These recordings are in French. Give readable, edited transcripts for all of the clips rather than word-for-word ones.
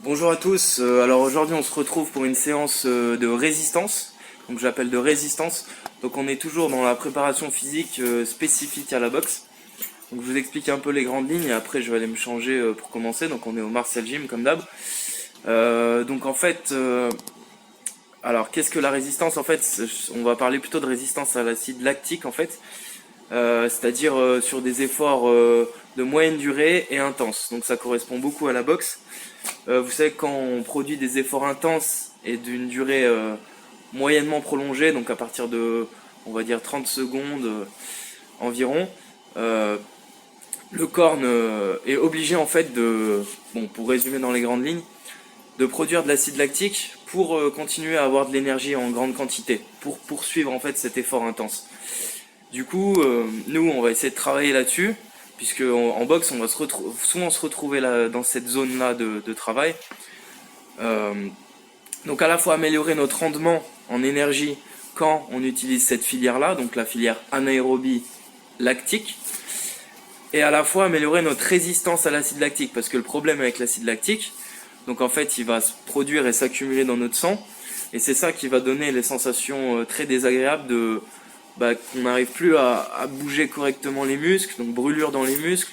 Bonjour à tous, alors aujourd'hui on se retrouve pour une séance de résistance, donc j'appelle de résistance, donc on est toujours dans la préparation physique spécifique à la boxe. Donc je vous explique un peu les grandes lignes et après je vais aller me changer pour commencer, donc on est au Martial Gym comme d'hab. Donc en fait, alors qu'est-ce que la résistance en fait? On va parler plutôt de résistance à l'acide lactique en fait, c'est-à-dire sur des efforts de moyenne durée et intenses, donc ça correspond beaucoup à la boxe. Vous savez que quand on produit des efforts intenses et d'une durée moyennement prolongée, donc à partir de, on va dire 30 secondes environ, le corps est obligé en fait de, bon, pour résumer dans les grandes lignes, de produire de l'acide lactique pour continuer à avoir de l'énergie en grande quantité, pour poursuivre en fait cet effort intense. Du coup, nous on va essayer de travailler là-dessus, puisque en boxe on va souvent se retrouver là, dans cette zone-là de travail. Donc à la fois améliorer notre rendement en énergie quand on utilise cette filière-là, donc la filière anaérobie lactique, et à la fois améliorer notre résistance à l'acide lactique, parce que le problème avec l'acide lactique, donc en fait il va se produire et s'accumuler dans notre sang, et c'est ça qui va donner les sensations très désagréables de qu'on n'arrive plus à bouger correctement les muscles, donc brûlure dans les muscles,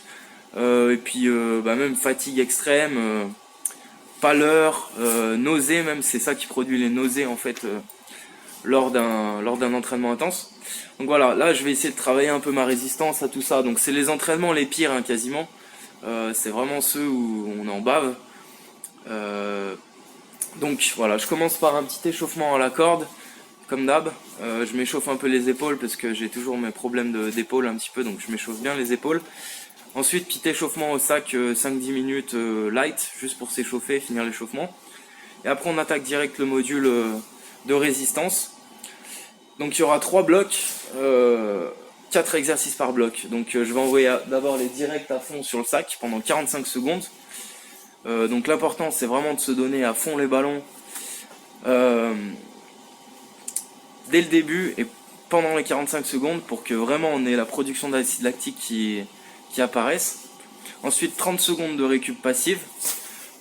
et puis même fatigue extrême, pâleur, nausées même, c'est ça qui produit les nausées en fait lors d'un entraînement intense. Donc voilà, là je vais essayer de travailler un peu ma résistance à tout ça, donc c'est les entraînements les pires hein, quasiment, c'est vraiment ceux où on en bave. Donc voilà, je commence par un petit échauffement à la corde. Comme d'hab, je m'échauffe un peu les épaules parce que j'ai toujours mes problèmes d'épaule un petit peu, donc je m'échauffe bien les épaules. Ensuite, petit échauffement au sac, 5-10 minutes light, juste pour s'échauffer, finir l'échauffement. Et après, on attaque direct le module de résistance. Donc il y aura 3 blocs, 4 exercices par bloc. Donc je vais envoyer d'abord les directs à fond sur le sac pendant 45 secondes. Donc l'important, c'est vraiment de se donner à fond les ballons. Dès le début et pendant les 45 secondes pour que vraiment on ait la production d'acide lactique qui apparaisse. Ensuite 30 secondes de récup passive.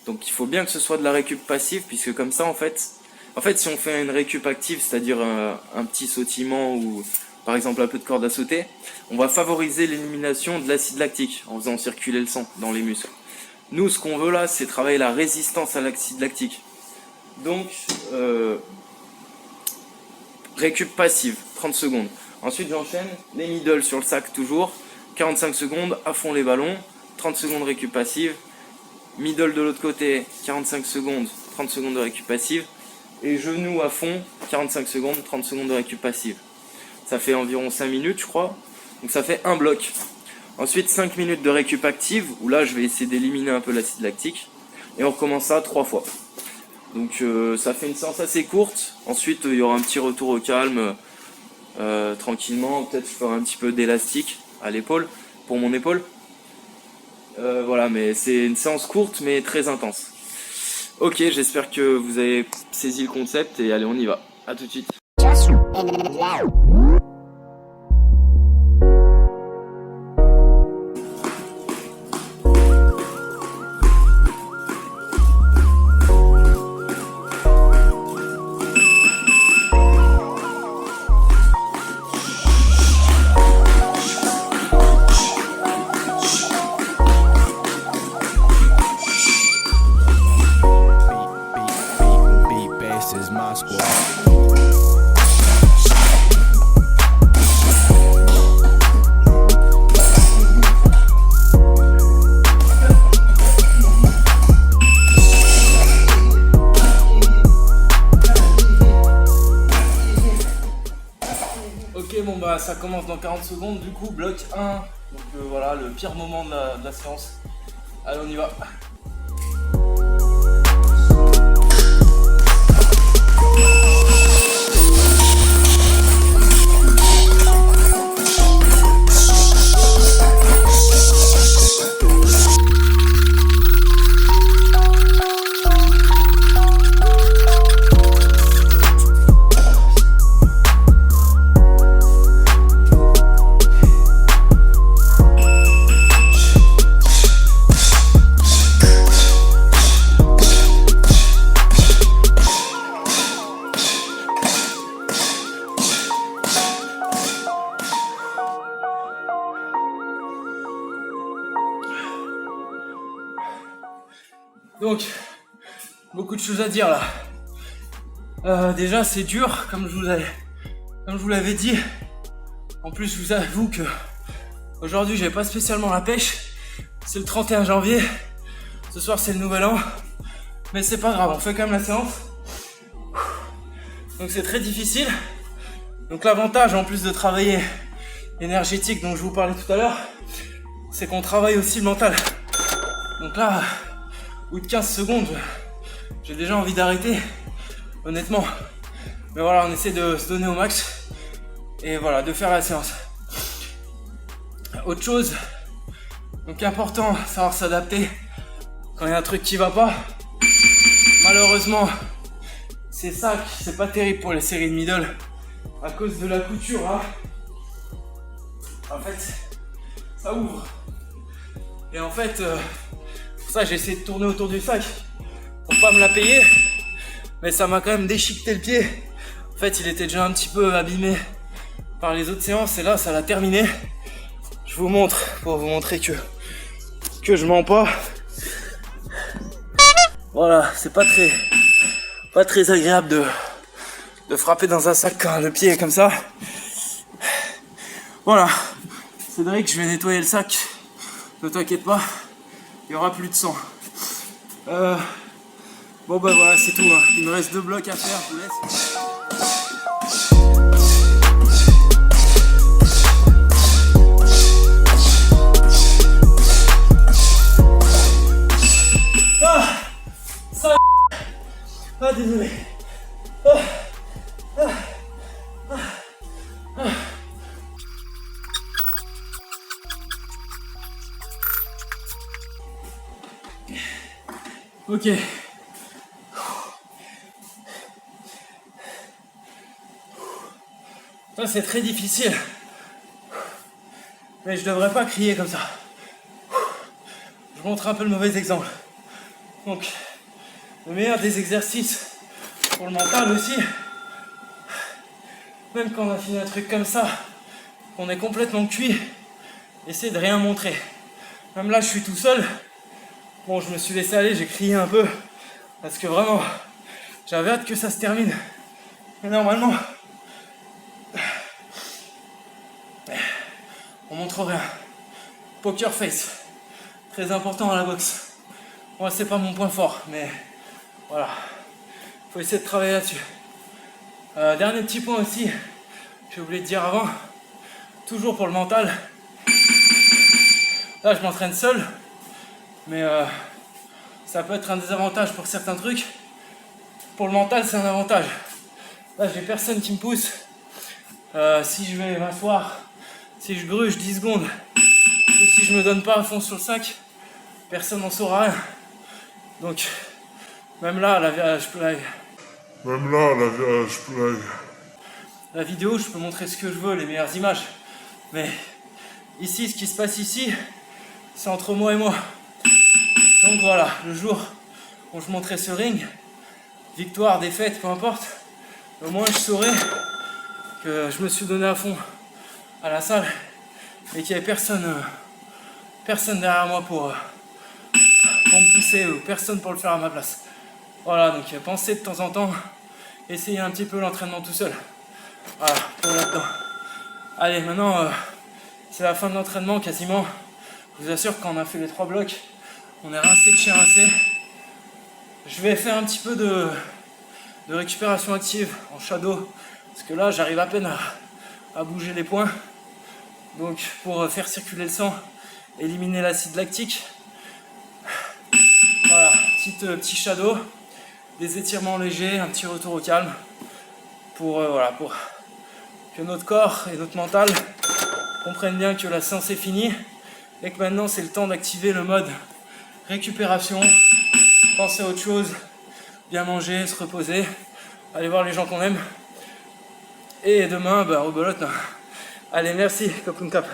Donc il faut bien que ce soit de la récup passive, puisque comme ça en fait si on fait une récup active, c'est-à-dire un petit sautillement ou par exemple un peu de corde à sauter, on va favoriser l'élimination de l'acide lactique en faisant circuler le sang dans les muscles. Nous ce qu'on veut là, c'est travailler la résistance à l'acide lactique. Donc récup passive, 30 secondes. Ensuite j'enchaîne les middle sur le sac toujours, 45 secondes, à fond les ballons, 30 secondes récup passive, middle de l'autre côté, 45 secondes, 30 secondes de récup passive, et genoux à fond, 45 secondes, 30 secondes de récup passive. Ça fait environ 5 minutes je crois, donc ça fait un bloc. Ensuite 5 minutes de récup active, où là je vais essayer d'éliminer un peu l'acide lactique, et on recommence ça 3 fois. Donc ça fait une séance assez courte. Ensuite il y aura un petit retour au calme tranquillement. Peut-être je ferai un petit peu d'élastique à l'épaule, pour mon épaule. Voilà, mais c'est une séance courte mais très intense. Ok, j'espère que vous avez saisi le concept et allez on y va. A tout de suite. Is my squad. Ok, bon bah ça commence dans 40 secondes, du coup bloc 1, donc voilà le pire moment de la séance. Allez on y va. Donc, beaucoup de choses à dire là. Déjà, c'est dur, comme je vous l'avais dit. En plus, je vous avoue que aujourd'hui, j'ai pas spécialement la pêche. C'est le 31 janvier. Ce soir, c'est le nouvel an. Mais c'est pas grave, on fait quand même la séance. Donc, c'est très difficile. Donc, l'avantage, en plus de travailler énergétique dont je vous parlais tout à l'heure, c'est qu'on travaille aussi le mental. Donc là, au bout de 15 secondes, j'ai déjà envie d'arrêter, honnêtement. Mais voilà, on essaie de se donner au max et voilà, de faire la séance. Autre chose, donc important, savoir s'adapter quand il y a un truc qui va pas. Malheureusement, c'est ça, c'est pas terrible pour les séries de middle à cause de la couture. Hein. En fait, ça ouvre. Et en fait, pour ça j'ai essayé de tourner autour du sac pour pas me la payer. Mais ça m'a quand même déchiqueté le pied. En fait, il était déjà un petit peu abîmé par les autres séances et là, ça l'a terminé. Je vous montre pour vous montrer que je mens pas. Voilà, c'est pas très agréable de frapper dans un sac quand le pied est comme ça. Voilà, Cédric, je vais nettoyer le sac. Ne t'inquiète pas, il y aura plus de sang. Bon bah voilà, c'est tout. Hein. Il me reste 2 blocs à faire, je vous laisse. Ah, désolé. Ok. Ça c'est très difficile. Mais je devrais pas crier comme ça. Je vous montre un peu le mauvais exemple. Donc, le meilleur des exercices pour le mental aussi, même quand on a fini un truc comme ça, qu'on est complètement cuit, essayer de rien montrer. Même là, je suis tout seul. Bon, je me suis laissé aller, j'ai crié un peu, parce que vraiment, j'avais hâte que ça se termine. Mais normalement, on montre rien. Poker face, très important à la boxe. Moi, c'est pas mon point fort, mais voilà, faut essayer de travailler là-dessus. Dernier petit point aussi, j'ai oublié de dire avant, toujours pour le mental. Là, je m'entraîne seul, mais ça peut être un désavantage pour certains trucs. Pour le mental, c'est un avantage. Là, j'ai personne qui me pousse. Si je vais m'asseoir, si je gruge 10 secondes, ou si je me donne pas à fond sur le sac, personne n'en saura rien. Donc, même là, la vidéo, je peux montrer ce que je veux, les meilleures images. Mais ici, ce qui se passe ici, c'est entre moi et moi. Donc voilà, le jour où je monterai ce ring, victoire, défaite, peu importe, au moins je saurai que je me suis donné à fond à la salle et qu'il n'y avait personne derrière moi pour me pousser ou personne pour le faire à ma place. Voilà, donc pensez de temps en temps, essayez un petit peu l'entraînement tout seul. Voilà, pour là-dedans. Allez, maintenant, c'est la fin de l'entraînement quasiment. Je vous assure, quand on a fait les 3 blocs, on est rincé de chez rincé. Je vais faire un petit peu de récupération active en shadow, parce que là, j'arrive à peine à bouger les poings. Donc, pour faire circuler le sang, éliminer l'acide lactique. Voilà, petit shadow, des étirements légers, un petit retour au calme pour que notre corps et notre mental comprennent bien que la séance est finie et que maintenant c'est le temps d'activer le mode récupération, penser à autre chose, bien manger, se reposer, aller voir les gens qu'on aime et demain, rebelote. Allez, merci, Kopun Kap.